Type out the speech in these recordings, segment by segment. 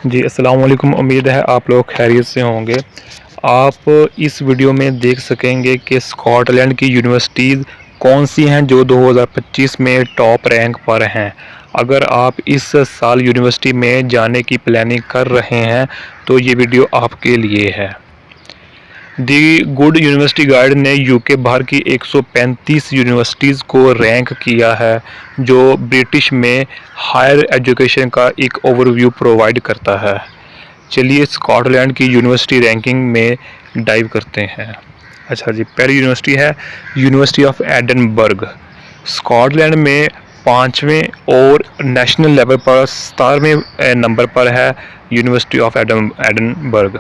जी, अस्सलाम वालेकुम। उम्मीद है आप लोग खैरियत से होंगे। आप इस वीडियो में देख सकेंगे कि स्कॉटलैंड की यूनिवर्सिटीज़ कौन-सी हैं जो 2025 में टॉप रैंक पर हैं। अगर आप इस साल यूनिवर्सिटी में जाने की प्लानिंग कर रहे हैं, तो ये वीडियो आपके लिए है। दी गुड यूनिवर्सिटी गाइड ने यूके बाहर की 135 यूनिवर्सिटीज़ को रैंक किया है, जो ब्रिटिश में हायर एजुकेशन का एक ओवरव्यू प्रोवाइड करता है। चलिए स्कॉटलैंड की यूनिवर्सिटी रैंकिंग में डाइव करते हैं। अच्छा जी, पहली यूनिवर्सिटी है यूनिवर्सिटी ऑफ एडनबर्ग। स्कॉटलैंड में 5वें और नेशनल लेवल पर 17वें नंबर पर है यूनिवर्सिटी ऑफ एडनबर्ग।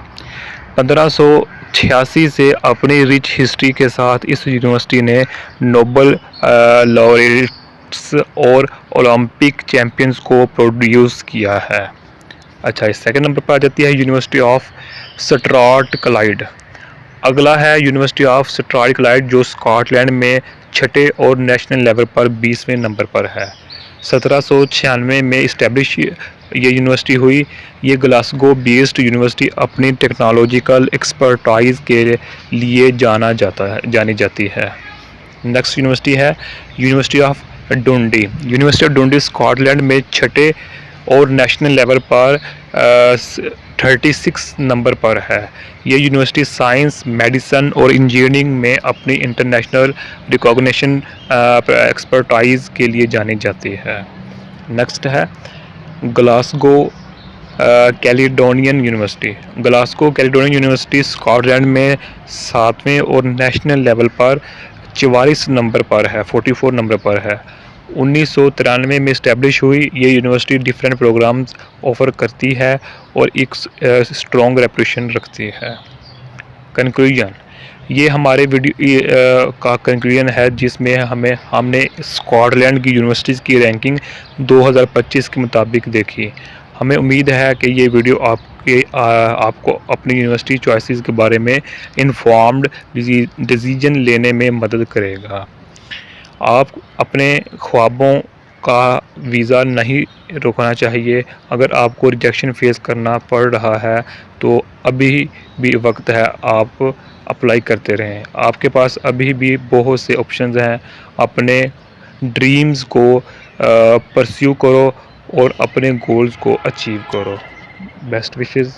1586 से अपनी रिच हिस्ट्री के साथ इस यूनिवर्सिटी ने नोबल लॉरेट्स और ओलंपिक चैंपियंस को प्रोड्यूस किया है। अच्छा, इस सेकंड नंबर पर आ जाती है यूनिवर्सिटी ऑफ स्ट्राथक्लाइड। अगला है यूनिवर्सिटी ऑफ स्ट्राथक्लाइड, जो स्कॉटलैंड में छठे और नेशनल लेवल पर 20वें नंबर पर है। 1796 में इस्टेब्लिश ये यूनिवर्सिटी हुई। ये ग्लासगो बेस्ड यूनिवर्सिटी अपनी टेक्नोलॉजिकल एक्सपर्टाइज के लिए जानी जाती है। नेक्स्ट यूनिवर्सिटी है यूनिवर्सिटी ऑफ डंडी। यूनिवर्सिटी ऑफ डंडी स्कॉटलैंड में छठे और नेशनल लेवल पर 36 नंबर पर है। ये यूनिवर्सिटी साइंस, मेडिसिन और इंजीनियरिंग में अपनी इंटरनेशनल रिकॉग्निशन एक्सपर्टाइज के लिए जानी जाती है। नेक्स्ट है Glasgow Caledonian university. Glasgow Caledonian university Scotland में 7वें और नेशनल लेवल पर 44 नंबर पर है, 44 नंबर पर है। 1993 में इस्टेब्लिश हुई। ये यूनिवर्सिटी डिफरेंट प्रोग्राम्स ऑफ़र करती है और एक स्ट्रॉन्ग रेपुटेशन रखती है। कंक्लूजन, ये हमारे वीडियो का कंक्लूजन है, जिसमें हमने स्कॉटलैंड की यूनिवर्सिटीज़ की रैंकिंग 2025 के मुताबिक देखी। हमें उम्मीद है कि ये वीडियो आपको अपनी यूनिवर्सिटी चॉइसेस के बारे में इन्फॉर्म्ड डिसीजन लेने में मदद करेगा। आप अपने ख्वाबों का वीज़ा नहीं रुकना चाहिए। अगर आपको रिजेक्शन फेस करना पड़ रहा है, तो अभी भी वक्त है, आप अप्लाई करते रहें। आपके पास अभी भी बहुत से ऑप्शंस हैं। अपने ड्रीम्स को परस्यू करो और अपने गोल्स को अचीव करो। Best wishes.